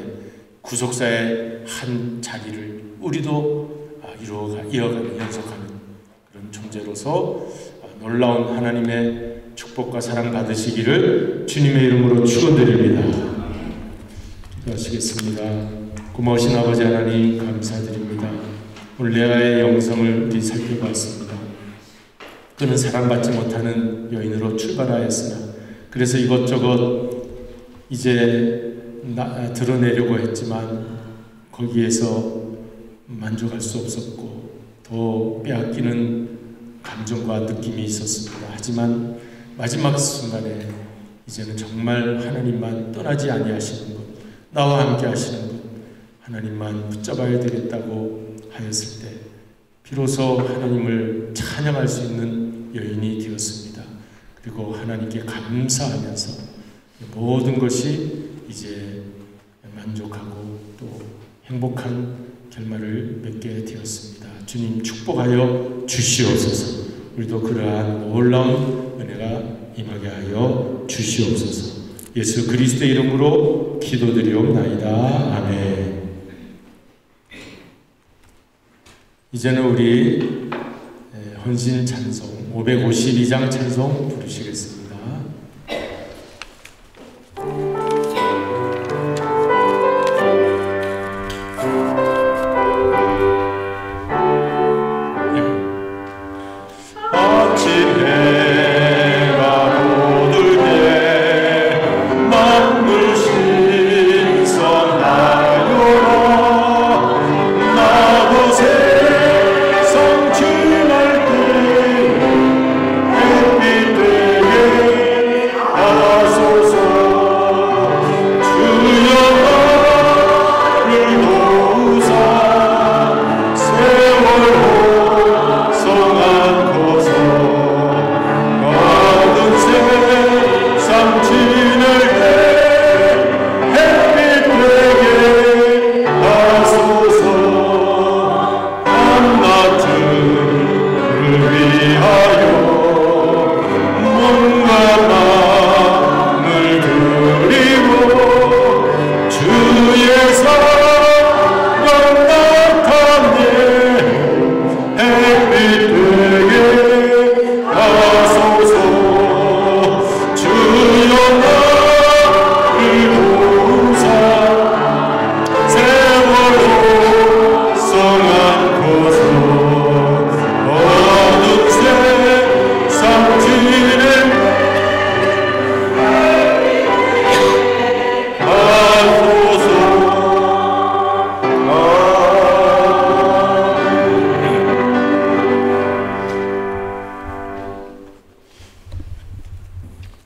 구속사의 한 자리를 우리도 이어가는 연속하는 그런 존재로서 놀라운 하나님의 축복과 사랑 받으시기를 주님의 이름으로 축원드립니다. 기도하시겠습니다. 고마우신 아버지 하나님 감사드립니다. 오늘 레아의 영성을 우리 살펴봤습니다. 그는 사랑받지 못하는 여인으로 출발하였으나 그래서 이것저것 이제 드러내려고 했지만 거기에서 만족할 수 없었고 더 빼앗기는 감정과 느낌이 있었습니다. 하지만 마지막 순간에 이제는 정말 하나님만 떠나지 아니하시는 분, 나와 함께 하시는 분, 하나님만 붙잡아야 되겠다고 하였을 때 비로소 하나님을 찬양할 수 있는 여인이 되었습니다. 그리고 하나님께 감사하면서 모든 것이 이제 만족하고 또 행복한 결말을 맺게 되었습니다. 주님 축복하여 주시옵소서. 우리도 그러한 놀라운 은혜가 임하게 하여 주시옵소서. 예수 그리스도의 이름으로 기도드리옵나이다. 아멘. 이제는 우리 헌신 찬송 552장 찬송 부르시겠습니다.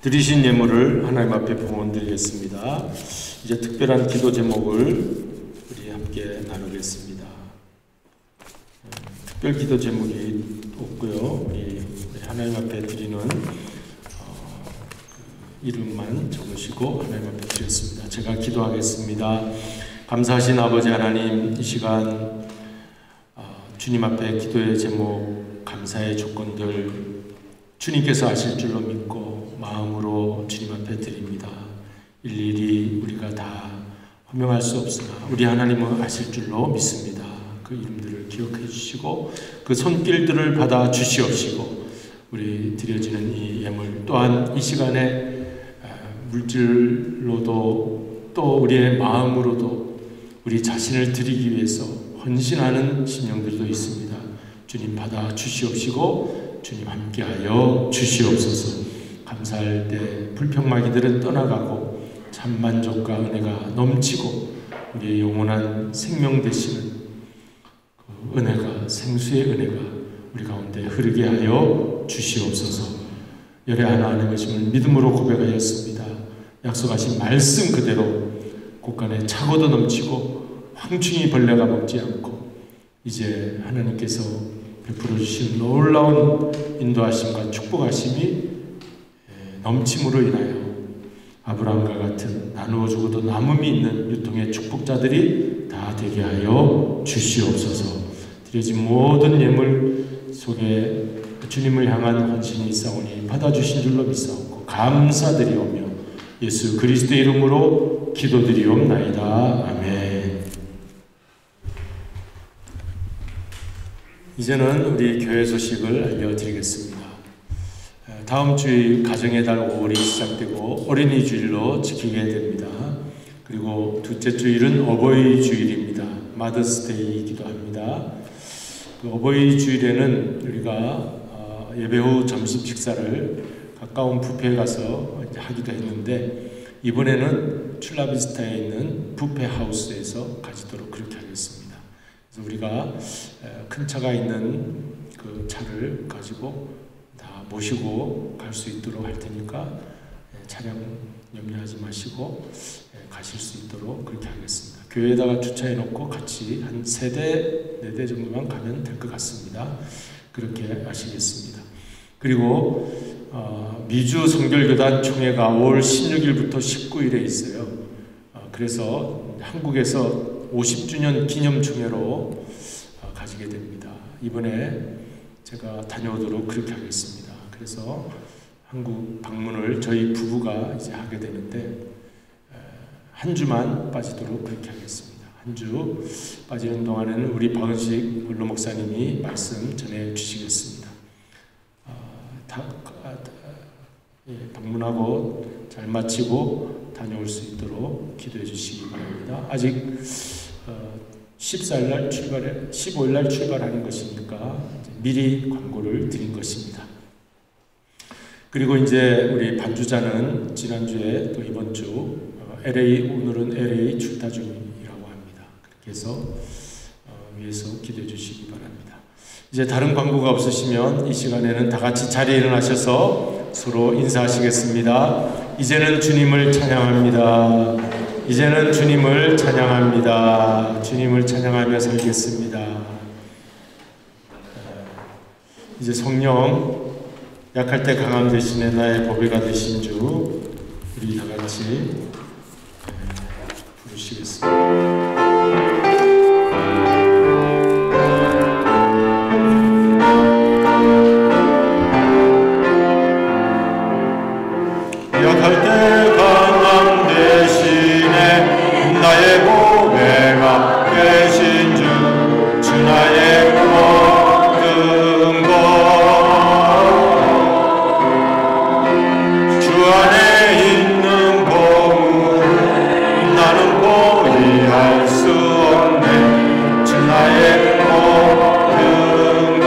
드리신 예물을 하나님 앞에 봉헌드리겠습니다. 이제 특별한 기도 제목을 우리 함께 나누겠습니다. 특별 기도 제목이 없고요. 우리 하나님 앞에 드리는 이름만 적으시고 하나님 앞에 드렸습니다. 제가 기도하겠습니다. 감사하신 아버지 하나님, 이 시간 주님 앞에 기도의 제목, 감사의 조건들 주님께서 아실 줄로 믿고 마음으로 주님 앞에 드립니다. 일일이 우리가 다 허명할 수 없으나 우리 하나님은 아실 줄로 믿습니다. 그 이름들을 기억해 주시고 그 손길들을 받아 주시옵시고 우리 드려지는 이 예물 또한 이 시간에 물질로도 또 우리의 마음으로도 우리 자신을 드리기 위해서 헌신하는 심령들도 있습니다. 주님 받아 주시옵시고 주님 함께하여 주시옵소서. 감사할 때 불평마귀들은 떠나가고 참 만족과 은혜가 넘치고 우리의 영원한 생명 되시는 그 은혜가, 생수의 은혜가 우리 가운데 흐르게 하여 주시옵소서. 열의 하나 하는 것임을 믿음으로 고백하였습니다. 약속하신 말씀 그대로 곳간에 차고도 넘치고 황충이 벌레가 먹지 않고 이제 하나님께서 베풀어 주신 놀라운 인도하심과 축복하심이 넘침으로 인하여 아브라함과 같은 나누어 주고도 남음이 있는 유통의 축복자들이 다 되게 하여 주시옵소서. 드려진 모든 예물 속에 주님을 향한 헌신이 있사오니 받아주신 줄로 믿사오고 감사드리오며 예수 그리스도의 이름으로 기도드리옵나이다. 아멘. 이제는 우리 교회 소식을 알려드리겠습니다. 다음 주일 가정의 달 5월이 시작되고 어린이 주일로 지키게 됩니다. 그리고 둘째 주일은 어버이 주일입니다. 마더스데이이기도 합니다. 그 어버이 주일에는 우리가 예배 후 점심 식사를 가까운 뷔페에 가서 하기도 했는데 이번에는 출라비스타에 있는 뷔페 하우스에서 가지도록 그렇게 하겠습니다. 그래서 우리가 큰 차가 있는 그 차를 가지고 다 모시고 갈 수 있도록 할 테니까 차량 염려하지 마시고 가실 수 있도록 그렇게 하겠습니다. 교회에다가 주차해 놓고 같이 한 3대, 4대 정도만 가면 될 것 같습니다. 그렇게 하시겠습니다. 그리고 미주 성결교단 총회가 5월 16일부터 19일에 있어요. 그래서 한국에서 50주년 기념 총회로 가지게 됩니다. 이번에 제가 다녀오도록 그렇게 하겠습니다. 그래서 한국 방문을 저희 부부가 이제 하게 되는데 한 주만 빠지도록 그렇게 하겠습니다. 한 주 빠지는 동안에는 우리 박은식 원로 목사님이 말씀 전해 주시겠습니다. 방문하고 잘 마치고 다녀올 수 있도록 기도해 주시기 바랍니다. 아직 14일 날 15일 날 출발하는 것이니까 미리 광고를 드린 것입니다. 그리고 이제 우리 반주자는 지난주에 또 이번 주 오늘은 LA 출타 중이라고 합니다. 그렇게 해서 위에서 기도해 주시기 바랍니다. 이제 다른 광고가 없으시면 이 시간에는 다 같이 자리에 일어나셔서 서로 인사하시겠습니다. 이제는 주님을 찬양합니다. 이제는 주님을 찬양합니다. 주님을 찬양하며 살겠습니다. 이제 성령 약할 때 강함 대신에 나의 보배가 되신 주 우리 다 같이 부르시겠습니다. 약할 때 강함 대신에 나의 보배가 되신 주 나의 모든 것 주 안에 있는 보물 나는 포기할 수 없네 주 나의 모든 것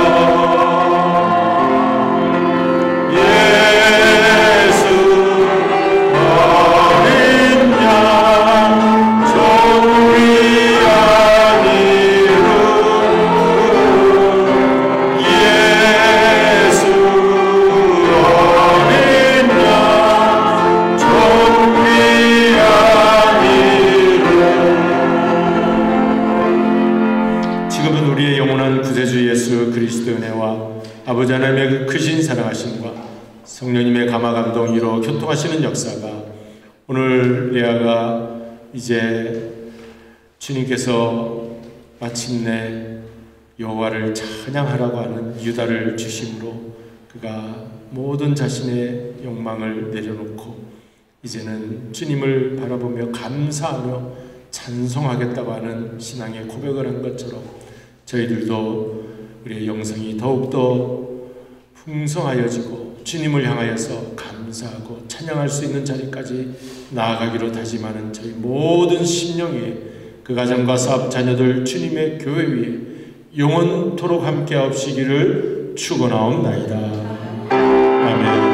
아버지 하나님의 그 크신 사랑하심과 성령님의 감화 감동 이루어 교통하시는 역사가 오늘 레아가 이제 주님께서 마침내 여호와를 찬양하라고 하는 유다를 주심으로 그가 모든 자신의 욕망을 내려놓고 이제는 주님을 바라보며 감사하며 찬송하겠다고 하는 신앙의 고백을 한 것처럼 저희들도 우리의 영성이 더욱더 풍성하여지고 주님을 향하여서 감사하고 찬양할 수 있는 자리까지 나아가기로 다짐하는 저희 모든 심령 위에 그 가정과 사업 자녀들 주님의 교회 위에 영원토록 함께하옵시기를 축원하옵나이다. 아멘.